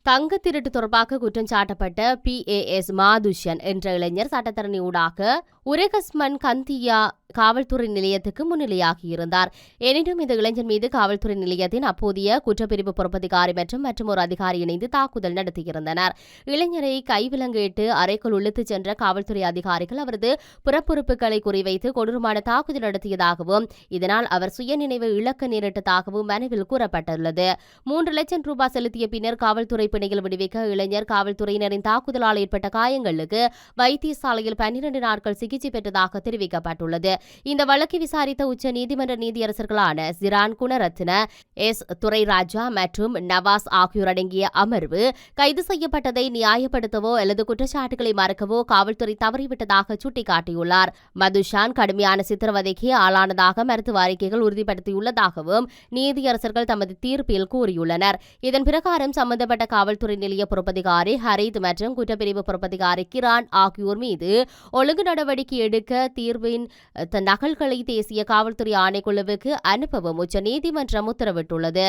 தங்க திருட்டு தொடர்பாக குற்றம் சாட்டப்பட்ட PAS மாதுஷன் என்ற இளைஞர் சட்டத்தரணி ஊடாக உரகஸ்மன் கந்தியா காவல்துறை நிலையத்துக்கு முன்னிலையாகியிருந்தார். எனினும் இந்த இளைஞர் மீது காவல்துறை நிலையத்தின் அப்போதைய குற்றப்பிரிவு பொறுப்பதிகாரி மற்றும் ஒரு அதிகாரி இணைந்து தாக்குதல் நடத்தியிருந்தனர். இளைஞரை கைவிலங்கிட்டு அறைக்குள் இழுத்துச் சென்ற காவல்துறை அதிகாரிகள் அவரது புறப்புறுப்புகளை குறிவைத்து கொடூரமான தாக்குதல் நடத்தியதாகவும் இதனால் அவர் சுயநினைவு இழக்க நேரிட்டதாகவும் மனுவில் கூறப்பட்டுள்ளது. 3 லட்சம் ரூபாய் செலுத்திய பின்னர் காவல்துறை பிணையில் விடுவிக்க இளைஞர் காவல்துறையினரின் தாக்குதலால் ஏற்பட்ட காயங்களுக்கு வைத்தியசாலையில் 12 நாட்கள் சிகிச்சை பெற்றதாக தெரிவிக்கப்பட்டுள்ளது. இந்த வழக்கை விசாரித்த உச்ச நீதிமன்ற நீதியரசர்களான சிரான் குணரத்ன, துரைராஜா மற்றும் நவாஸ் ஆகியோர் அடங்கிய அமர்வு கைது செய்யப்பட்டதை நியாயப்படுத்தவோ அல்லது குற்றச்சாட்டுகளை மறக்கவோ காவல்துறை தவறிவிட்டதாக சுட்டிக்காட்டியுள்ளார். மதுஷான் கடுமையான சித்திரவதைக்கு ஆளானதாக மருத்துவ அறிக்கைகள் உறுதிப்படுத்தியுள்ளதாகவும் நீதியரசர்கள் தமது தீர்ப்பில் கூறியுள்ளனர். இதன் பிரகாரம் சம்பந்தப்பட்ட காவல்துறை நிலைய பொறுப்பதிகாரி ஹரித் மற்றும் குற்றப்பிரிவு பொறுப்பதிகாரி கிரான் ஆகியோர் மீது ஒழுங்கு நடவடிக்கை எடுக்க தீர்வின் நகல்களை தேசிய காவல்துறை ஆணைக்குழுவுக்கு அனுப்பவும் உச்ச நீதிமன்றம் உத்தரவிட்டுள்ளது.